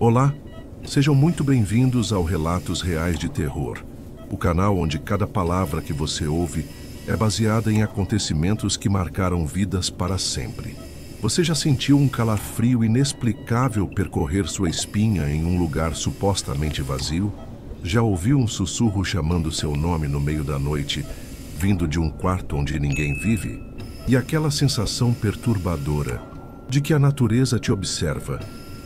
Olá, sejam muito bem-vindos ao Relatos Reais de Terror, o canal onde cada palavra que você ouve é baseada em acontecimentos que marcaram vidas para sempre. Você já sentiu um calafrio inexplicável percorrer sua espinha em um lugar supostamente vazio? Já ouviu um sussurro chamando seu nome no meio da noite, vindo de um quarto onde ninguém vive? E aquela sensação perturbadora de que a natureza te observa,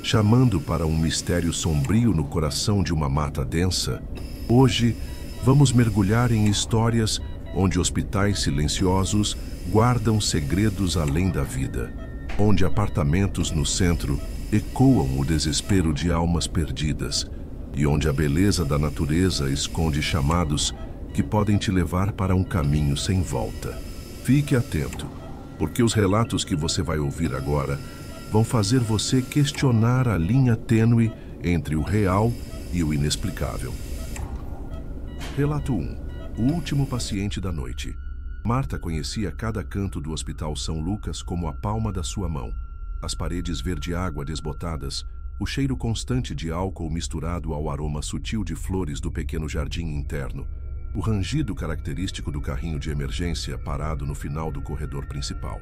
chamando para um mistério sombrio no coração de uma mata densa? Hoje, vamos mergulhar em histórias onde hospitais silenciosos guardam segredos além da vida, onde apartamentos no centro ecoam o desespero de almas perdidas e onde a beleza da natureza esconde chamados que podem te levar para um caminho sem volta. Fique atento, porque os relatos que você vai ouvir agora vão fazer você questionar a linha tênue entre o real e o inexplicável. Relato 1. O último paciente da noite. Marta conhecia cada canto do Hospital São Lucas como a palma da sua mão. As paredes verde-água desbotadas, o cheiro constante de álcool misturado ao aroma sutil de flores do pequeno jardim interno, o rangido característico do carrinho de emergência parado no final do corredor principal.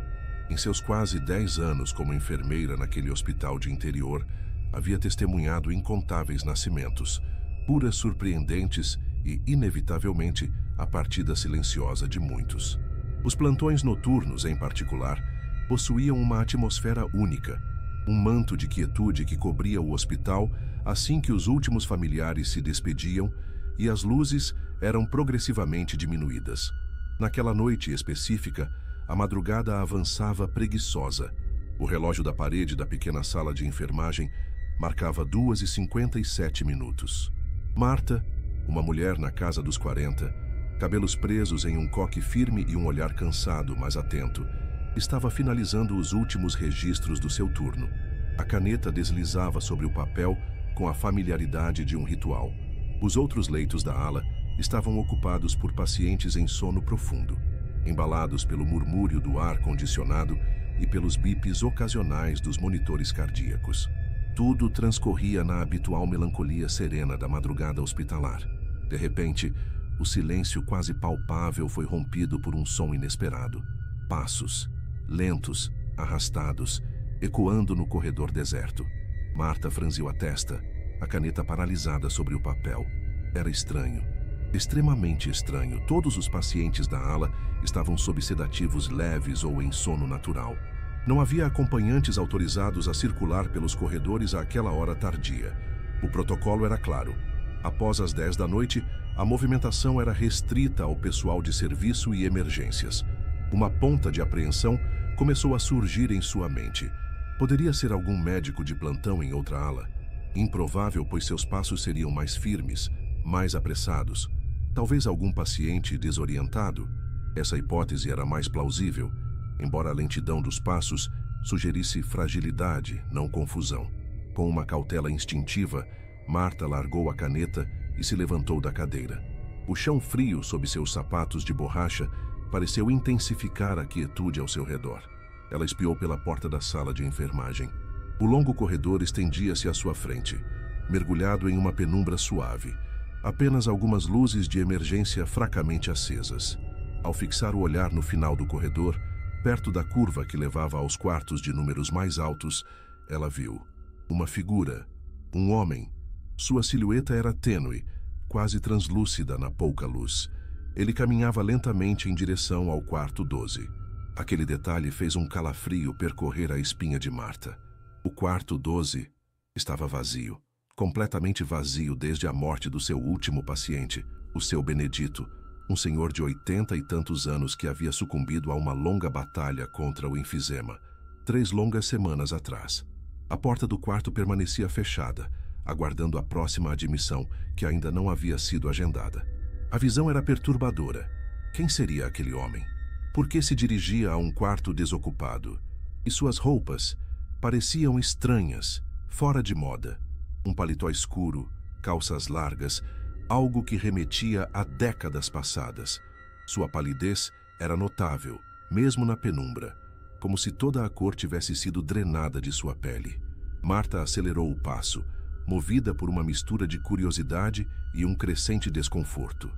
Em seus quase 10 anos como enfermeira naquele hospital de interior, havia testemunhado incontáveis nascimentos, curas surpreendentes e, inevitavelmente, a partida silenciosa de muitos. Os plantões noturnos, em particular, possuíam uma atmosfera única, um manto de quietude que cobria o hospital assim que os últimos familiares se despediam e as luzes eram progressivamente diminuídas. Naquela noite específica, a madrugada avançava preguiçosa. O relógio da parede da pequena sala de enfermagem marcava 2h57. Marta, uma mulher na casa dos 40, cabelos presos em um coque firme e um olhar cansado, mas atento, estava finalizando os últimos registros do seu turno. A caneta deslizava sobre o papel com a familiaridade de um ritual. Os outros leitos da ala estavam ocupados por pacientes em sono profundo, embalados pelo murmúrio do ar condicionado e pelos bips ocasionais dos monitores cardíacos. Tudo transcorria na habitual melancolia serena da madrugada hospitalar. De repente, o silêncio quase palpável foi rompido por um som inesperado. Passos, lentos, arrastados, ecoando no corredor deserto. Marta franziu a testa, a caneta paralisada sobre o papel. Era estranho. Extremamente estranho. Todos os pacientes da ala estavam sob sedativos leves ou em sono natural. Não havia acompanhantes autorizados a circular pelos corredores àquela hora tardia. O protocolo era claro. Após as 10 da noite, a movimentação era restrita ao pessoal de serviço e emergências. Uma ponta de apreensão começou a surgir em sua mente. Poderia ser algum médico de plantão em outra ala? Improvável, pois seus passos seriam mais firmes, mais apressados. Talvez algum paciente desorientado? Essa hipótese era mais plausível, embora a lentidão dos passos sugerisse fragilidade, não confusão. Com uma cautela instintiva, Marta largou a caneta e se levantou da cadeira. O chão frio sob seus sapatos de borracha pareceu intensificar a quietude ao seu redor. Ela espiou pela porta da sala de enfermagem. O longo corredor estendia-se à sua frente, mergulhado em uma penumbra suave. Apenas algumas luzes de emergência fracamente acesas. Ao fixar o olhar no final do corredor, perto da curva que levava aos quartos de números mais altos, ela viu uma figura, um homem. Sua silhueta era tênue, quase translúcida na pouca luz. Ele caminhava lentamente em direção ao quarto 12. Aquele detalhe fez um calafrio percorrer a espinha de Marta. O quarto 12 estava vazio. Completamente vazio desde a morte do seu último paciente, o seu Benedito, um senhor de 80 e tantos anos que havia sucumbido a uma longa batalha contra o enfisema, 3 longas semanas atrás. A porta do quarto permanecia fechada, aguardando a próxima admissão, que ainda não havia sido agendada. A visão era perturbadora. Quem seria aquele homem? Por que se dirigia a um quarto desocupado? E suas roupas pareciam estranhas, fora de moda. Um paletó escuro, calças largas, algo que remetia a décadas passadas. Sua palidez era notável, mesmo na penumbra, como se toda a cor tivesse sido drenada de sua pele. Marta acelerou o passo, movida por uma mistura de curiosidade e um crescente desconforto.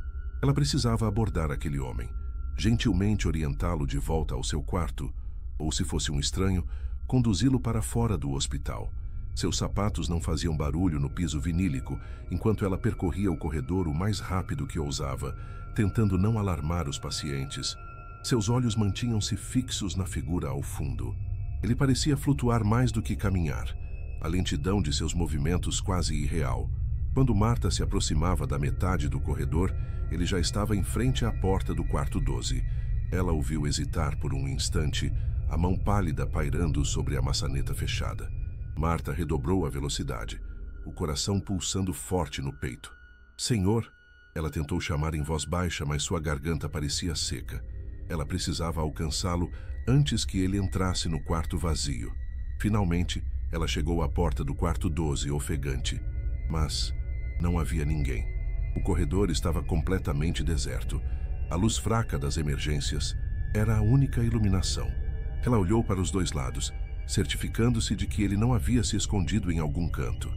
Ela precisava abordar aquele homem, gentilmente orientá-lo de volta ao seu quarto, ou, se fosse um estranho, conduzi-lo para fora do hospital. Seus sapatos não faziam barulho no piso vinílico, enquanto ela percorria o corredor o mais rápido que ousava, tentando não alarmar os pacientes. Seus olhos mantinham-se fixos na figura ao fundo. Ele parecia flutuar mais do que caminhar, a lentidão de seus movimentos quase irreal. Quando Marta se aproximava da metade do corredor, ele já estava em frente à porta do quarto 12. Ela o viu hesitar por um instante, a mão pálida pairando sobre a maçaneta fechada. Marta redobrou a velocidade, o coração pulsando forte no peito. Senhor, ela tentou chamar em voz baixa, mas sua garganta parecia seca. Ela precisava alcançá-lo antes que ele entrasse no quarto vazio. Finalmente, ela chegou à porta do quarto 12, ofegante. Mas não havia ninguém. O corredor estava completamente deserto. A luz fraca das emergências era a única iluminação. Ela olhou para os dois lados, certificando-se de que ele não havia se escondido em algum canto.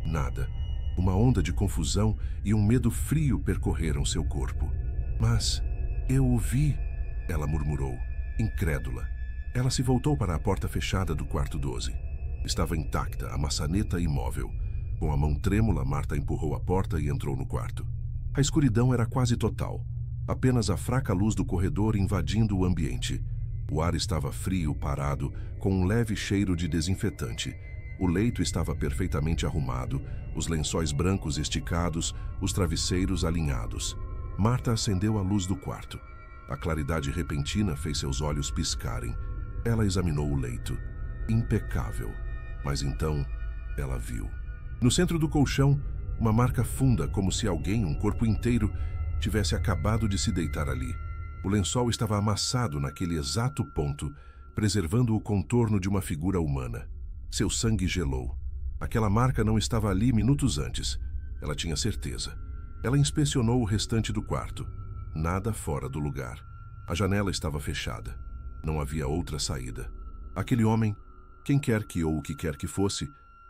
Nada. Uma onda de confusão e um medo frio percorreram seu corpo. Mas eu o vi, ela murmurou, incrédula. Ela se voltou para a porta fechada do quarto 12. Estava intacta, a maçaneta imóvel. Com a mão trêmula, Marta empurrou a porta e entrou no quarto. A escuridão era quase total. Apenas a fraca luz do corredor invadindo o ambiente. O ar estava frio, parado, com um leve cheiro de desinfetante. O leito estava perfeitamente arrumado, os lençóis brancos esticados, os travesseiros alinhados. Marta acendeu a luz do quarto. A claridade repentina fez seus olhos piscarem. Ela examinou o leito. Impecável. Mas então, ela viu. No centro do colchão, uma marca funda, como se alguém, um corpo inteiro, tivesse acabado de se deitar ali. O lençol estava amassado naquele exato ponto, preservando o contorno de uma figura humana. Seu sangue gelou. Aquela marca não estava ali minutos antes. Ela tinha certeza. Ela inspecionou o restante do quarto. Nada fora do lugar. A janela estava fechada. Não havia outra saída. Aquele homem, quem quer que ou o que quer que fosse,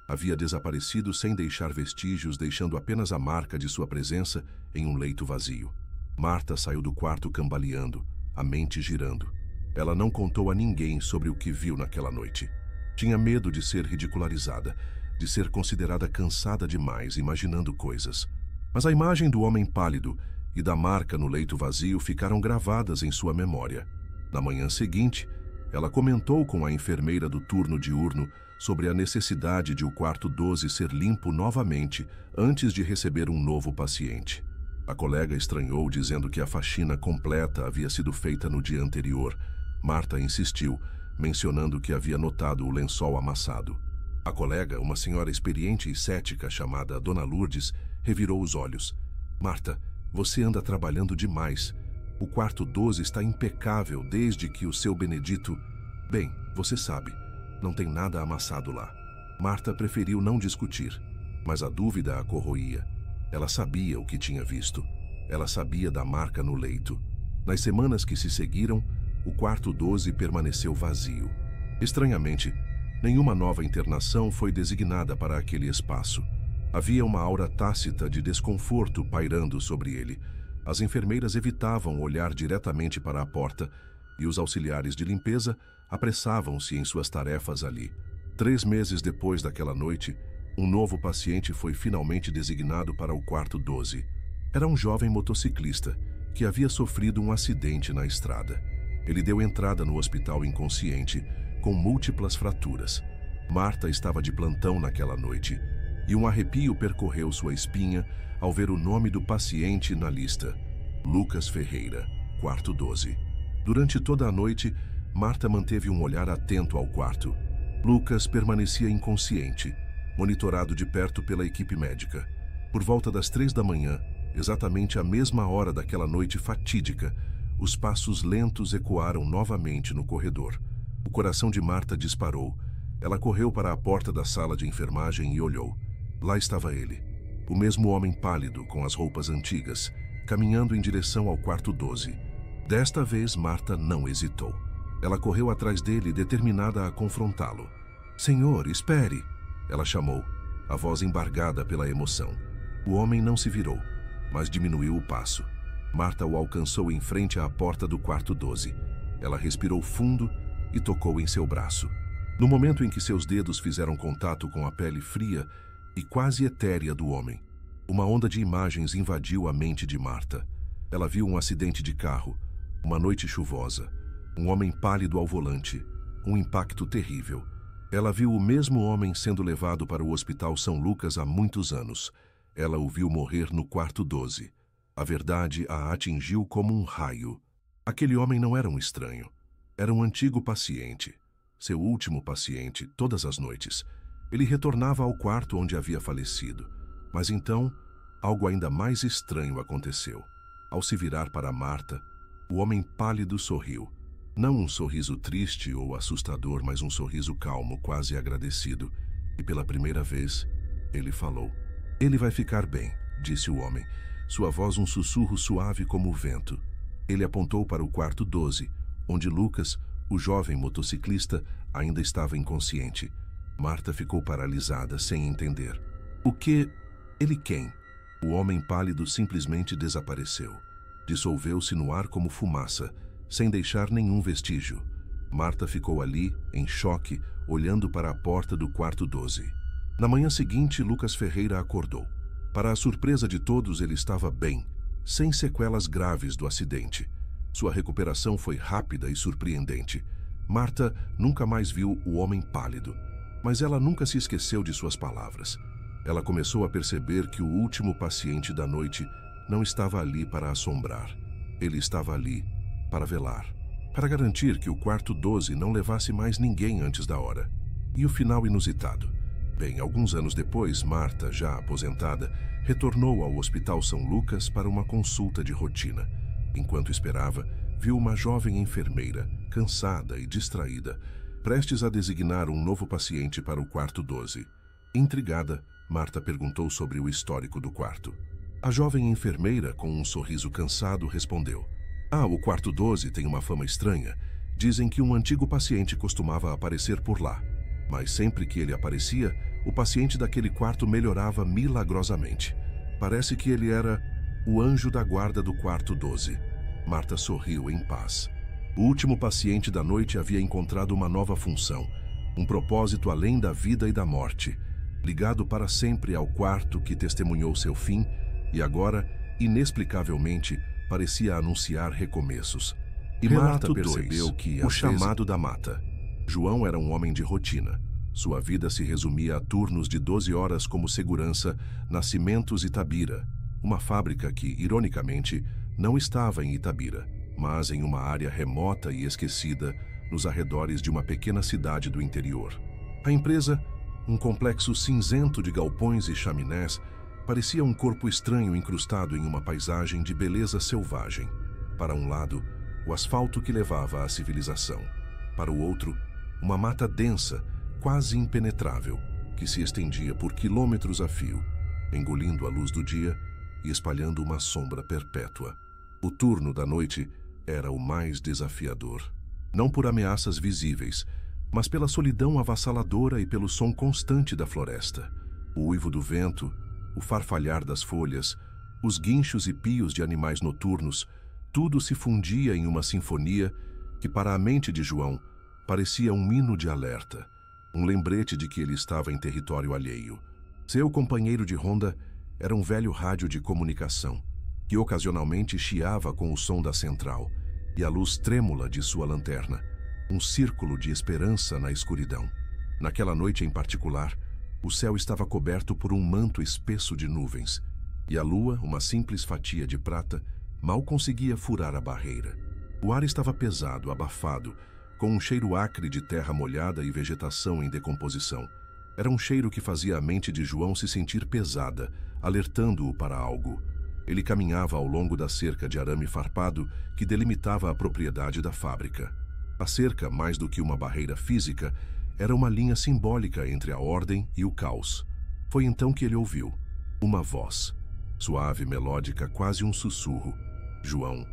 havia desaparecido sem deixar vestígios, deixando apenas a marca de sua presença em um leito vazio. Marta saiu do quarto cambaleando, a mente girando. Ela não contou a ninguém sobre o que viu naquela noite. Tinha medo de ser ridicularizada, de ser considerada cansada demais, imaginando coisas. Mas a imagem do homem pálido e da marca no leito vazio ficaram gravadas em sua memória. Na manhã seguinte, ela comentou com a enfermeira do turno diurno sobre a necessidade de o quarto 12 ser limpo novamente antes de receber um novo paciente. A colega estranhou, dizendo que a faxina completa havia sido feita no dia anterior. Marta insistiu, mencionando que havia notado o lençol amassado. A colega, uma senhora experiente e cética chamada Dona Lourdes, revirou os olhos. Marta, você anda trabalhando demais. O quarto 12 está impecável desde que o seu Benedito... Bem, você sabe, não tem nada amassado lá. Marta preferiu não discutir, mas a dúvida a corroía. Ela sabia o que tinha visto. Ela sabia da marca no leito. Nas semanas que se seguiram, o quarto 12 permaneceu vazio. Estranhamente, nenhuma nova internação foi designada para aquele espaço. Havia uma aura tácita de desconforto pairando sobre ele. As enfermeiras evitavam olhar diretamente para a porta e os auxiliares de limpeza apressavam-se em suas tarefas ali. 3 meses depois daquela noite, um novo paciente foi finalmente designado para o quarto 12. Era um jovem motociclista que havia sofrido um acidente na estrada. Ele deu entrada no hospital inconsciente, com múltiplas fraturas. Marta estava de plantão naquela noite, e um arrepio percorreu sua espinha ao ver o nome do paciente na lista. Lucas Ferreira, quarto 12. Durante toda a noite, Marta manteve um olhar atento ao quarto. Lucas permanecia inconsciente, monitorado de perto pela equipe médica. Por volta das 3 da manhã, exatamente a mesma hora daquela noite fatídica, os passos lentos ecoaram novamente no corredor. O coração de Marta disparou. Ela correu para a porta da sala de enfermagem e olhou. Lá estava ele, o mesmo homem pálido com as roupas antigas, caminhando em direção ao quarto 12. Desta vez, Marta não hesitou. Ela correu atrás dele, determinada a confrontá-lo. Senhor, espere! Ela chamou. a voz embargada pela emoção. O homem não se virou, mas diminuiu o passo. Marta o alcançou em frente à porta do quarto 12. Ela respirou fundo e tocou em seu braço. No momento em que seus dedos fizeram contato com a pele fria e quase etérea do homem, uma onda de imagens invadiu a mente de Marta. Ela viu um acidente de carro, uma noite chuvosa, um homem pálido ao volante, um impacto terrível. Ela viu o mesmo homem sendo levado para o Hospital São Lucas há muitos anos. Ela o viu morrer no quarto 12. A verdade a atingiu como um raio. Aquele homem não era um estranho. Era um antigo paciente. Seu último paciente, todas as noites. Ele retornava ao quarto onde havia falecido. Mas então, algo ainda mais estranho aconteceu. Ao se virar para Marta, o homem pálido sorriu. Não um sorriso triste ou assustador, mas um sorriso calmo, quase agradecido. E pela primeira vez, ele falou. Ele vai ficar bem, disse o homem, sua voz um sussurro suave como o vento. Ele apontou para o quarto 12, onde Lucas, o jovem motociclista, ainda estava inconsciente. Marta ficou paralisada, sem entender. O que? Ele quem? O homem pálido simplesmente desapareceu. Dissolveu-se no ar como fumaça, sem deixar nenhum vestígio. Marta ficou ali, em choque, olhando para a porta do quarto 12. Na manhã seguinte, Lucas Ferreira acordou. Para a surpresa de todos, ele estava bem, sem sequelas graves do acidente. Sua recuperação foi rápida e surpreendente. Marta nunca mais viu o homem pálido, mas ela nunca se esqueceu de suas palavras. Ela começou a perceber que o último paciente da noite não estava ali para assombrar. Ele estava ali para velar, para garantir que o quarto 12 não levasse mais ninguém antes da hora. E o final inusitado. Bem, alguns anos depois, Marta, já aposentada, retornou ao Hospital São Lucas para uma consulta de rotina. Enquanto esperava, viu uma jovem enfermeira, cansada e distraída, prestes a designar um novo paciente para o quarto 12. Intrigada, Marta perguntou sobre o histórico do quarto. A jovem enfermeira, com um sorriso cansado, respondeu. O quarto 12 tem uma fama estranha. Dizem que um antigo paciente costumava aparecer por lá. Mas sempre que ele aparecia, o paciente daquele quarto melhorava milagrosamente. Parece que ele era o anjo da guarda do quarto 12. Marta sorriu em paz. O último paciente da noite havia encontrado uma nova função, um propósito além da vida e da morte, ligado para sempre ao quarto que testemunhou seu fim e agora, inexplicavelmente, parecia anunciar recomeços. E Marta percebeu que o chamado da mata. João era um homem de rotina. Sua vida se resumia a turnos de 12 horas como segurança na Cimentos Itabira, uma fábrica que, ironicamente, não estava em Itabira, mas em uma área remota e esquecida nos arredores de uma pequena cidade do interior. A empresa, um complexo cinzento de galpões e chaminés, parecia um corpo estranho incrustado em uma paisagem de beleza selvagem. Para um lado, o asfalto que levava à civilização. Para o outro, uma mata densa, quase impenetrável, que se estendia por quilômetros a fio, engolindo a luz do dia e espalhando uma sombra perpétua. O turno da noite era o mais desafiador. Não por ameaças visíveis, mas pela solidão avassaladora e pelo som constante da floresta. O uivo do vento, o farfalhar das folhas, os guinchos e pios de animais noturnos, tudo se fundia em uma sinfonia que, para a mente de João, parecia um hino de alerta, um lembrete de que ele estava em território alheio. Seu companheiro de ronda era um velho rádio de comunicação, que ocasionalmente chiava com o som da central e a luz trêmula de sua lanterna, um círculo de esperança na escuridão. Naquela noite em particular, o céu estava coberto por um manto espesso de nuvens, e a lua, uma simples fatia de prata, mal conseguia furar a barreira. O ar estava pesado, abafado, com um cheiro acre de terra molhada e vegetação em decomposição. Era um cheiro que fazia a mente de João se sentir pesada, alertando-o para algo. Ele caminhava ao longo da cerca de arame farpado que delimitava a propriedade da fábrica. A cerca, mais do que uma barreira física, era uma linha simbólica entre a ordem e o caos. Foi então que ele ouviu uma voz, suave, melódica, quase um sussurro. João.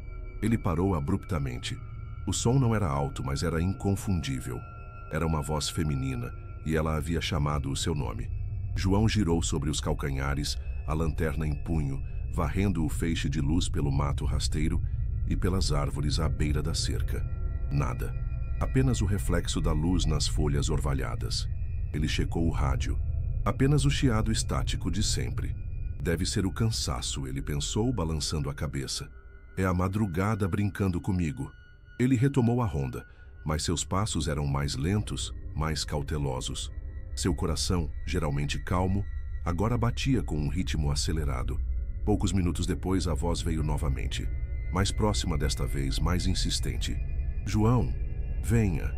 Ele parou abruptamente. O som não era alto, mas era inconfundível. Era uma voz feminina, e ela havia chamado o seu nome. João girou sobre os calcanhares, a lanterna em punho, varrendo o feixe de luz pelo mato rasteiro e pelas árvores à beira da cerca. Nada. Apenas o reflexo da luz nas folhas orvalhadas. Ele checou o rádio. Apenas o chiado estático de sempre. Deve ser o cansaço, ele pensou, balançando a cabeça. É a madrugada brincando comigo. Ele retomou a ronda, mas seus passos eram mais lentos, mais cautelosos. Seu coração, geralmente calmo, agora batia com um ritmo acelerado. Poucos minutos depois, a voz veio novamente. Mais próxima desta vez, mais insistente. João, venha.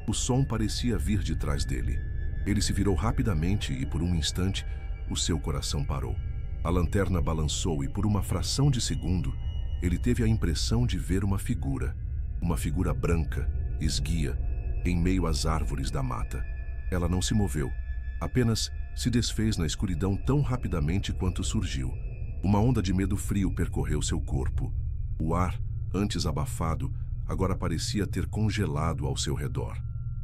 O som parecia vir de trás dele. Ele se virou rapidamente e, por um instante, o seu coração parou. A lanterna balançou e, por uma fração de segundo, ele teve a impressão de ver uma figura branca, esguia, em meio às árvores da mata. Ela não se moveu, apenas se desfez na escuridão tão rapidamente quanto surgiu. Uma onda de medo frio percorreu seu corpo. O ar, antes abafado, agora parecia ter congelado ao seu redor.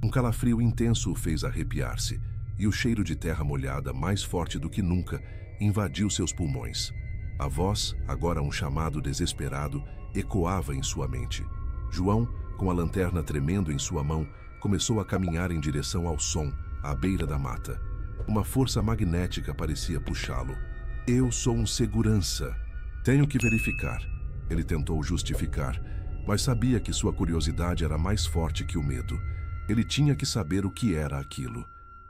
Um calafrio intenso o fez arrepiar-se, e o cheiro de terra molhada, mais forte do que nunca, invadiu seus pulmões. A voz, agora um chamado desesperado, ecoava em sua mente. João, com a lanterna tremendo em sua mão, começou a caminhar em direção ao som, à beira da mata. Uma força magnética parecia puxá-lo. Eu sou um segurança. Tenho que verificar. Ele tentou justificar, mas sabia que sua curiosidade era mais forte que o medo. Ele tinha que saber o que era aquilo.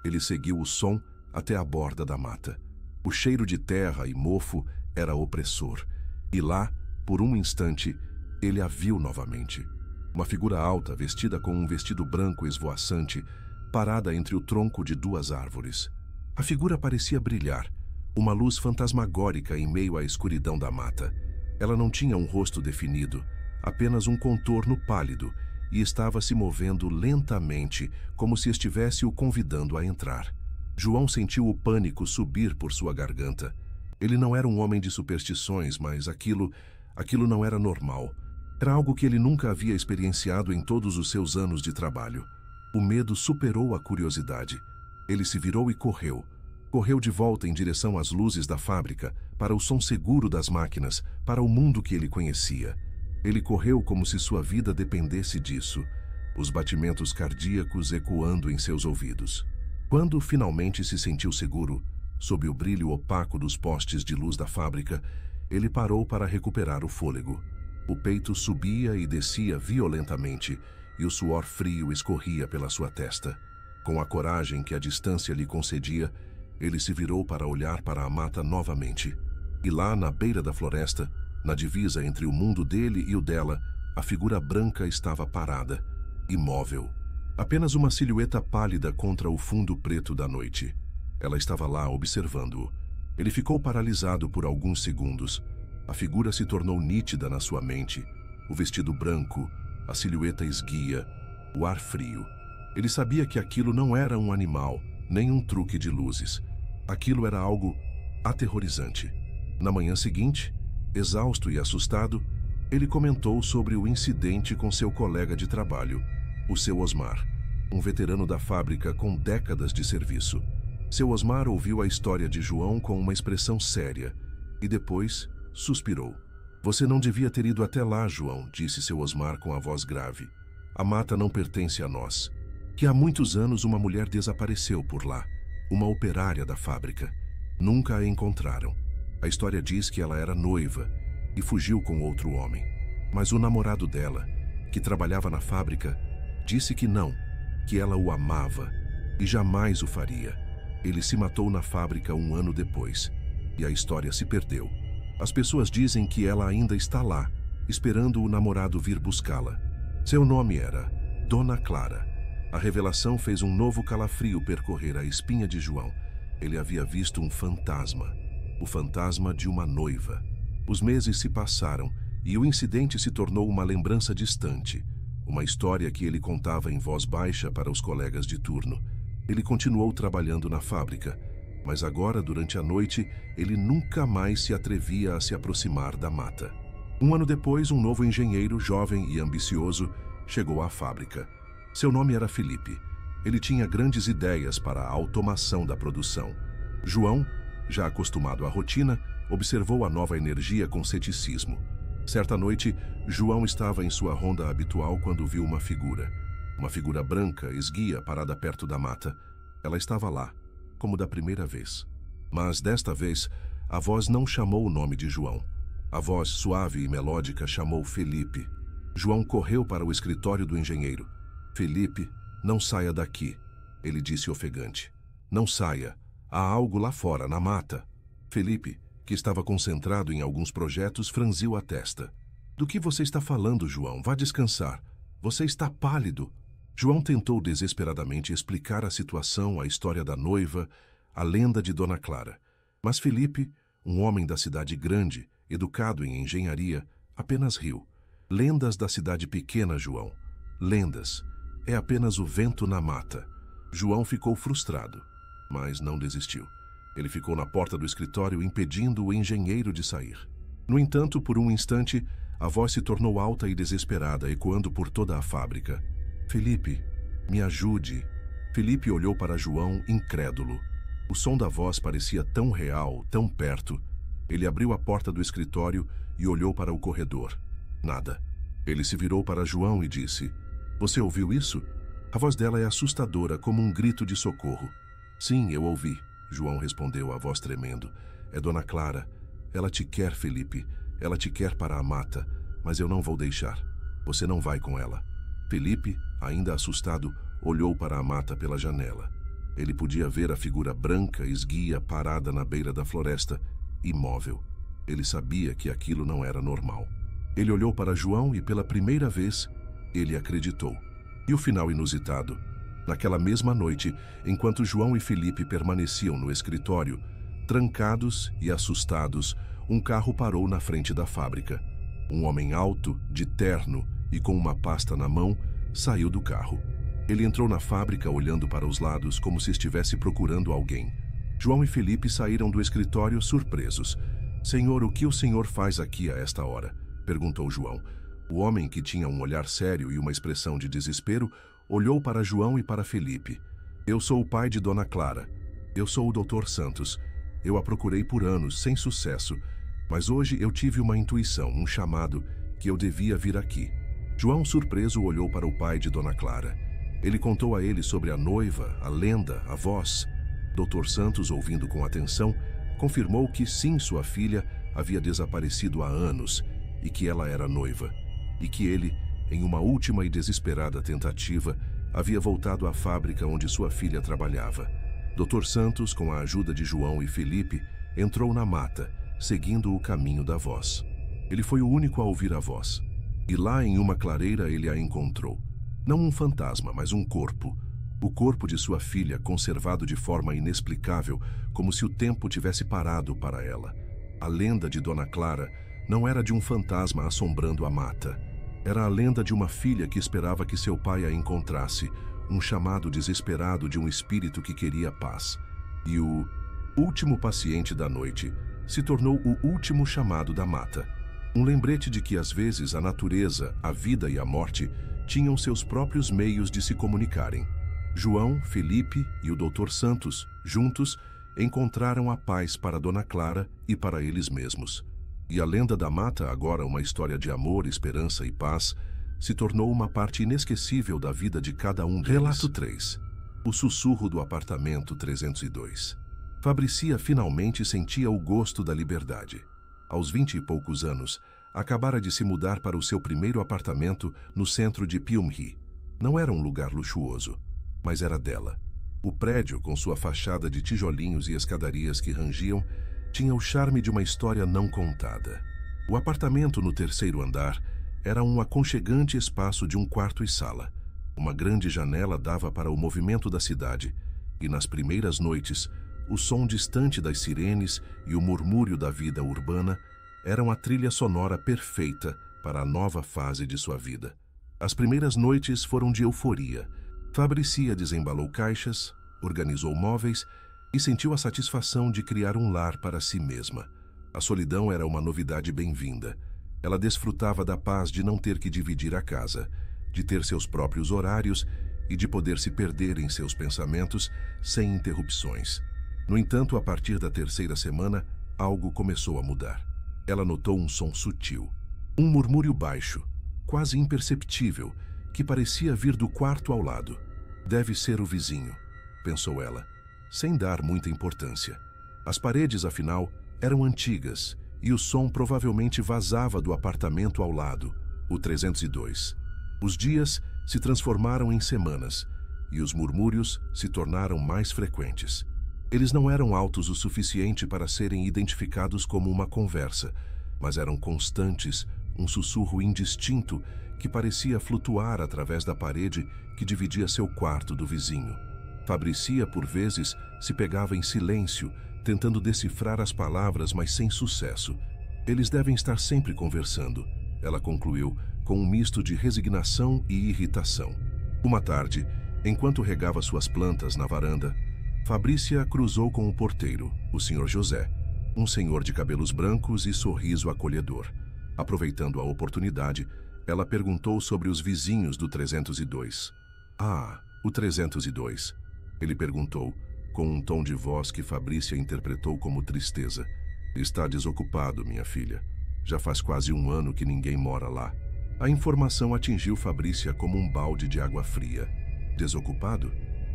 Ele seguiu o som até a borda da mata. O cheiro de terra e mofo era opressor. E lá, por um instante, ele a viu novamente. Uma figura alta, vestida com um vestido branco esvoaçante, parada entre o tronco de duas árvores. A figura parecia brilhar, uma luz fantasmagórica em meio à escuridão da mata. Ela não tinha um rosto definido, apenas um contorno pálido, e estava se movendo lentamente, como se estivesse o convidando a entrar. João sentiu o pânico subir por sua garganta. Ele não era um homem de superstições, mas aquilo não era normal. Era algo que ele nunca havia experienciado em todos os seus anos de trabalho. O medo superou a curiosidade. Ele se virou e correu. Correu de volta em direção às luzes da fábrica, para o som seguro das máquinas, para o mundo que ele conhecia. Ele correu como se sua vida dependesse disso, os batimentos cardíacos ecoando em seus ouvidos. Quando finalmente se sentiu seguro, sob o brilho opaco dos postes de luz da fábrica, ele parou para recuperar o fôlego. O peito subia e descia violentamente, e o suor frio escorria pela sua testa. Com a coragem que a distância lhe concedia, ele se virou para olhar para a mata novamente. E lá, na beira da floresta, na divisa entre o mundo dele e o dela, a figura branca estava parada, imóvel. Apenas uma silhueta pálida contra o fundo preto da noite. Ela estava lá observando-o. Ele ficou paralisado por alguns segundos. A figura se tornou nítida na sua mente. O vestido branco, a silhueta esguia, o ar frio. Ele sabia que aquilo não era um animal, nem um truque de luzes. Aquilo era algo aterrorizante. Na manhã seguinte, exausto e assustado, ele comentou sobre o incidente com seu colega de trabalho, o seu Osmar, um veterano da fábrica com décadas de serviço. Seu Osmar ouviu a história de João com uma expressão séria e depois suspirou. Você não devia ter ido até lá, João, disse seu Osmar com a voz grave. A mata não pertence a nós. Que há muitos anos uma mulher desapareceu por lá, uma operária da fábrica. Nunca a encontraram. A história diz que ela era noiva e fugiu com outro homem. Mas o namorado dela, que trabalhava na fábrica, disse que não, que ela o amava e jamais o faria. Ele se matou na fábrica um ano depois e a história se perdeu. As pessoas dizem que ela ainda está lá, esperando o namorado vir buscá-la. Seu nome era Dona Clara. A revelação fez um novo calafrio percorrer a espinha de João. Ele havia visto um fantasma, o fantasma de uma noiva. Os meses se passaram e o incidente se tornou uma lembrança distante, uma história que ele contava em voz baixa para os colegas de turno. Ele continuou trabalhando na fábrica, mas agora, durante a noite, ele nunca mais se atrevia a se aproximar da mata. Um ano depois, um novo engenheiro, jovem e ambicioso, chegou à fábrica. Seu nome era Felipe. Ele tinha grandes ideias para a automação da produção. João, já acostumado à rotina, observou a nova energia com ceticismo. Certa noite, João estava em sua ronda habitual quando viu uma figura. Uma figura branca, esguia, parada perto da mata. Ela estava lá, como da primeira vez. Mas, desta vez, a voz não chamou o nome de João. A voz suave e melódica chamou Felipe. João correu para o escritório do engenheiro. Felipe, não saia daqui, ele disse ofegante. Não saia. Há algo lá fora, na mata. Felipe, que estava concentrado em alguns projetos, franziu a testa. Do que você está falando, João? Vá descansar. Você está pálido. João tentou desesperadamente explicar a situação, a história da noiva, a lenda de Dona Clara. Mas Felipe, um homem da cidade grande, educado em engenharia, apenas riu. Lendas da cidade pequena, João. Lendas. É apenas o vento na mata. João ficou frustrado, mas não desistiu. Ele ficou na porta do escritório impedindo o engenheiro de sair. No entanto, por um instante, a voz se tornou alta e desesperada, ecoando por toda a fábrica. Felipe, me ajude. Felipe olhou para João, incrédulo. O som da voz parecia tão real, tão perto. Ele abriu a porta do escritório e olhou para o corredor. Nada. Ele se virou para João e disse: Você ouviu isso? A voz dela é assustadora, como um grito de socorro. Sim, eu ouvi, João respondeu, a voz tremendo. É Dona Clara. Ela te quer, Felipe. Ela te quer para a mata, mas eu não vou deixar. Você não vai com ela. Felipe, ainda assustado, olhou para a mata pela janela. Ele podia ver a figura branca, esguia, parada na beira da floresta, imóvel. Ele sabia que aquilo não era normal. Ele olhou para João e, pela primeira vez, ele acreditou. E o final inusitado. Naquela mesma noite, enquanto João e Felipe permaneciam no escritório, trancados e assustados, um carro parou na frente da fábrica. Um homem alto, de terno e com uma pasta na mão, saiu do carro. Ele entrou na fábrica olhando para os lados como se estivesse procurando alguém. João e Felipe saíram do escritório surpresos. Senhor, o que o senhor faz aqui a esta hora? Perguntou João. O homem, que tinha um olhar sério e uma expressão de desespero, olhou para João e para Felipe. Eu sou o pai de Dona Clara. Eu sou o Dr. Santos. Eu a procurei por anos, sem sucesso. Mas hoje eu tive uma intuição, um chamado, que eu devia vir aqui. João, surpreso, olhou para o pai de Dona Clara. Ele contou a ele sobre a noiva, a lenda, a voz. Dr. Santos, ouvindo com atenção, confirmou que sim, sua filha havia desaparecido há anos e que ela era noiva. E que ele, em uma última e desesperada tentativa, havia voltado à fábrica onde sua filha trabalhava. Dr. Santos, com a ajuda de João e Felipe, entrou na mata, seguindo o caminho da voz. Ele foi o único a ouvir a voz. E lá, em uma clareira, ele a encontrou. Não um fantasma, mas um corpo. O corpo de sua filha, conservado de forma inexplicável, como se o tempo tivesse parado para ela. A lenda de Dona Clara não era de um fantasma assombrando a mata. Era a lenda de uma filha que esperava que seu pai a encontrasse, um chamado desesperado de um espírito que queria paz. E o último paciente da noite se tornou o último chamado da mata. Um lembrete de que, às vezes, a natureza, a vida e a morte tinham seus próprios meios de se comunicarem. João, Felipe e o Dr. Santos, juntos, encontraram a paz para Dona Clara e para eles mesmos. E a lenda da mata, agora uma história de amor, esperança e paz, se tornou uma parte inesquecível da vida de cada um deles. Relato 3. O sussurro do apartamento 302. Fabricia finalmente sentia o gosto da liberdade. Aos 20 e poucos anos, acabara de se mudar para o seu primeiro apartamento no centro de Pyongyang. Não era um lugar luxuoso, mas era dela. O prédio, com sua fachada de tijolinhos e escadarias que rangiam, tinha o charme de uma história não contada. O apartamento no terceiro andar era um aconchegante espaço de um quarto e sala. Uma grande janela dava para o movimento da cidade, e nas primeiras noites, o som distante das sirenes e o murmúrio da vida urbana eram a trilha sonora perfeita para a nova fase de sua vida. As primeiras noites foram de euforia. Fabricia desembalou caixas, organizou móveis e sentiu a satisfação de criar um lar para si mesma. A solidão era uma novidade bem-vinda. Ela desfrutava da paz de não ter que dividir a casa, de ter seus próprios horários e de poder se perder em seus pensamentos sem interrupções. No entanto, a partir da terceira semana, algo começou a mudar. Ela notou um som sutil, um murmúrio baixo, quase imperceptível, que parecia vir do quarto ao lado. Deve ser o vizinho, pensou ela, sem dar muita importância. As paredes, afinal, eram antigas e o som provavelmente vazava do apartamento ao lado, o 302. Os dias se transformaram em semanas e os murmúrios se tornaram mais frequentes. Eles não eram altos o suficiente para serem identificados como uma conversa, mas eram constantes, um sussurro indistinto que parecia flutuar através da parede que dividia seu quarto do vizinho. Fabrícia, por vezes, se pegava em silêncio, tentando decifrar as palavras, mas sem sucesso. Eles devem estar sempre conversando, ela concluiu, com um misto de resignação e irritação. Uma tarde, enquanto regava suas plantas na varanda, Fabrícia cruzou com o porteiro, o Sr. José, um senhor de cabelos brancos e sorriso acolhedor. Aproveitando a oportunidade, ela perguntou sobre os vizinhos do 302. Ah, o 302, ele perguntou, com um tom de voz que Fabrícia interpretou como tristeza. Está desocupado, minha filha. Já faz quase um ano que ninguém mora lá. A informação atingiu Fabrícia como um balde de água fria. Desocupado?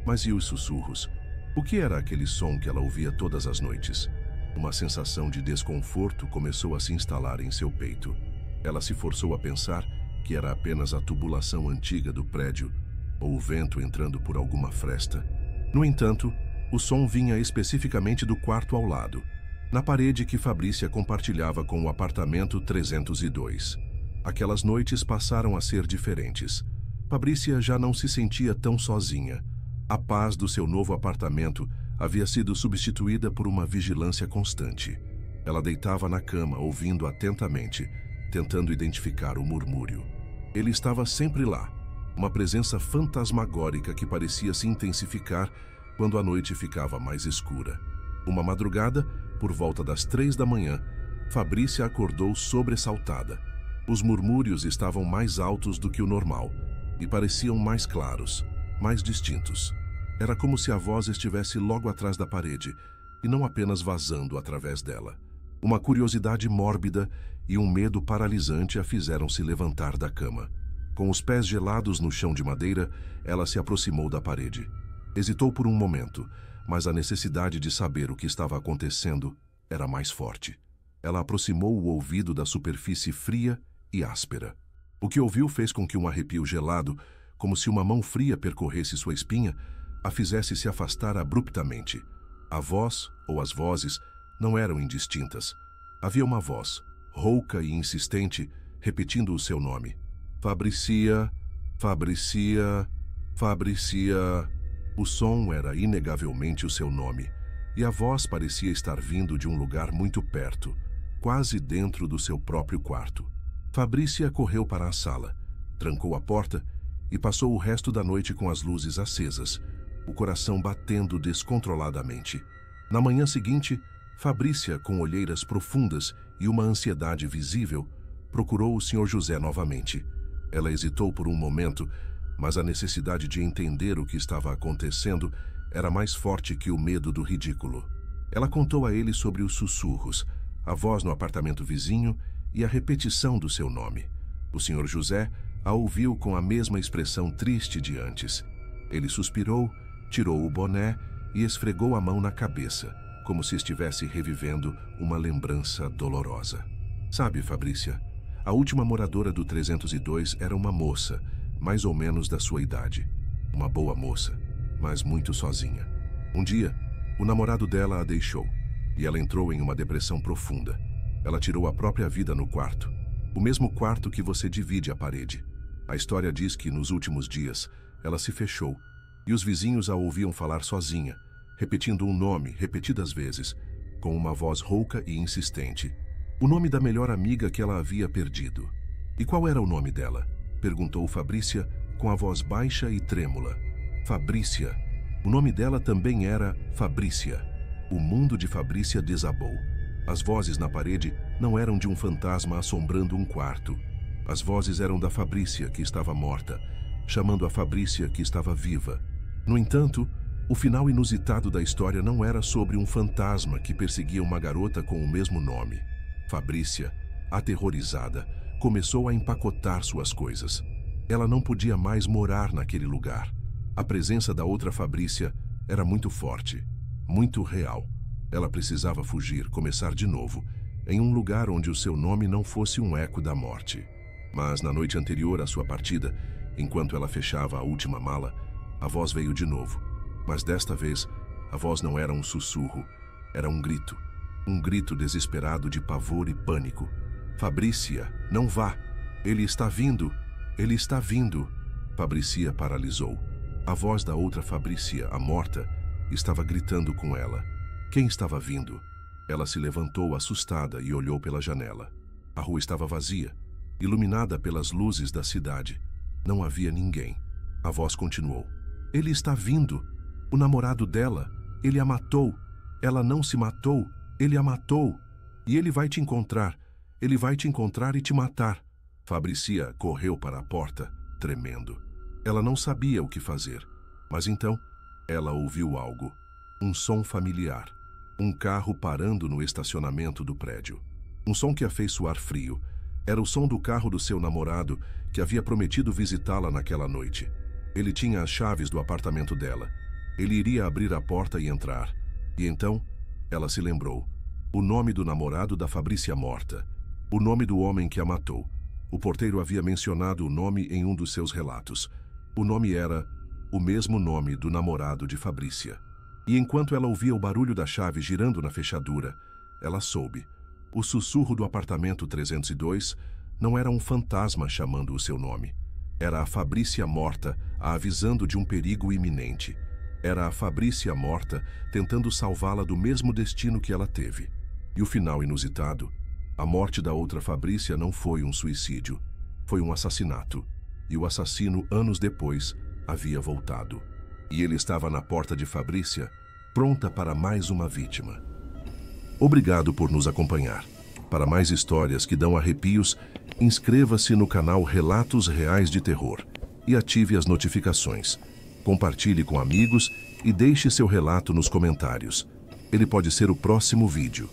Mas e os sussurros? O que era aquele som que ela ouvia todas as noites? Uma sensação de desconforto começou a se instalar em seu peito. Ela se forçou a pensar que era apenas a tubulação antiga do prédio ou o vento entrando por alguma fresta. No entanto, o som vinha especificamente do quarto ao lado, na parede que Fabrícia compartilhava com o apartamento 302. Aquelas noites passaram a ser diferentes. Fabrícia já não se sentia tão sozinha. A paz do seu novo apartamento havia sido substituída por uma vigilância constante. Ela deitava na cama, ouvindo atentamente, tentando identificar o murmúrio. Ele estava sempre lá, uma presença fantasmagórica que parecia se intensificar quando a noite ficava mais escura. Uma madrugada, por volta das 3 da manhã, Fabrícia acordou sobressaltada. Os murmúrios estavam mais altos do que o normal e pareciam mais claros, mais distintos. Era como se a voz estivesse logo atrás da parede e não apenas vazando através dela. Uma curiosidade mórbida e um medo paralisante a fizeram se levantar da cama. Com os pés gelados no chão de madeira, ela se aproximou da parede. Hesitou por um momento, mas a necessidade de saber o que estava acontecendo era mais forte. Ela aproximou o ouvido da superfície fria e áspera. O que ouviu fez com que um arrepio gelado, como se uma mão fria percorresse sua espinha, a fizesse se afastar abruptamente. A voz, ou as vozes, não eram indistintas. Havia uma voz, rouca e insistente, repetindo o seu nome. Fabrícia, Fabrícia, Fabrícia. O som era inegavelmente o seu nome, e a voz parecia estar vindo de um lugar muito perto, quase dentro do seu próprio quarto. Fabrícia correu para a sala, trancou a porta e passou o resto da noite com as luzes acesas, o coração batendo descontroladamente. Na manhã seguinte, Fabrícia, com olheiras profundas e uma ansiedade visível, procurou o Sr. José novamente. Ela hesitou por um momento, mas a necessidade de entender o que estava acontecendo era mais forte que o medo do ridículo. Ela contou a ele sobre os sussurros, a voz no apartamento vizinho e a repetição do seu nome. O Sr. José a ouviu com a mesma expressão triste de antes. Ele suspirou, tirou o boné e esfregou a mão na cabeça, como se estivesse revivendo uma lembrança dolorosa. Sabe, Fabrícia, a última moradora do 302 era uma moça, mais ou menos da sua idade. Uma boa moça, mas muito sozinha. Um dia, o namorado dela a deixou, e ela entrou em uma depressão profunda. Ela tirou a própria vida no quarto, o mesmo quarto que você divide a parede. A história diz que, nos últimos dias, ela se fechou, e os vizinhos a ouviam falar sozinha, repetindo um nome repetidas vezes, com uma voz rouca e insistente. O nome da melhor amiga que ela havia perdido. E qual era o nome dela? Perguntou Fabrícia, com a voz baixa e trêmula. Fabrícia. O nome dela também era Fabrícia. O mundo de Fabrícia desabou. As vozes na parede não eram de um fantasma assombrando um quarto. As vozes eram da Fabrícia, que estava morta, chamando a Fabrícia, que estava viva. No entanto, O final inusitado da história não era sobre um fantasma que perseguia uma garota com o mesmo nome. Fabrícia, aterrorizada, começou a empacotar suas coisas. Ela não podia mais morar naquele lugar. A presença da outra Fabrícia era muito forte, muito real. Ela precisava fugir, começar de novo, em um lugar onde o seu nome não fosse um eco da morte. Mas na noite anterior à sua partida, enquanto ela fechava a última mala, a voz veio de novo. Mas desta vez, a voz não era um sussurro, era um grito desesperado de pavor e pânico. Fabrícia, não vá! Ele está vindo! Ele está vindo! Fabrícia paralisou. A voz da outra Fabrícia, a morta, estava gritando com ela. Quem estava vindo? Ela se levantou assustada e olhou pela janela. A rua estava vazia, iluminada pelas luzes da cidade. Não havia ninguém. A voz continuou. Ele está vindo! O namorado dela, ele a matou. Ela não se matou, ele a matou. E ele vai te encontrar. Ele vai te encontrar e te matar. Fabrícia correu para a porta, tremendo. Ela não sabia o que fazer. Mas então, ela ouviu algo. Um som familiar. Um carro parando no estacionamento do prédio. Um som que a fez suar frio. Era o som do carro do seu namorado, que havia prometido visitá-la naquela noite. Ele tinha as chaves do apartamento dela. Ele iria abrir a porta e entrar. E então, ela se lembrou. O nome do namorado da Fabrícia morta. O nome do homem que a matou. O porteiro havia mencionado o nome em um dos seus relatos. O nome era o mesmo nome do namorado de Fabrícia. E enquanto ela ouvia o barulho da chave girando na fechadura, ela soube. O sussurro do apartamento 302 não era um fantasma chamando o seu nome. Era a Fabrícia morta a avisando de um perigo iminente. Era a Fabrícia morta tentando salvá-la do mesmo destino que ela teve. E o final inusitado, a morte da outra Fabrícia não foi um suicídio, foi um assassinato. E o assassino, anos depois, havia voltado. E ele estava na porta de Fabrícia, pronta para mais uma vítima. Obrigado por nos acompanhar. Para mais histórias que dão arrepios, inscreva-se no canal Relatos Reais de Terror e ative as notificações. Compartilhe com amigos e deixe seu relato nos comentários. Ele pode ser o próximo vídeo.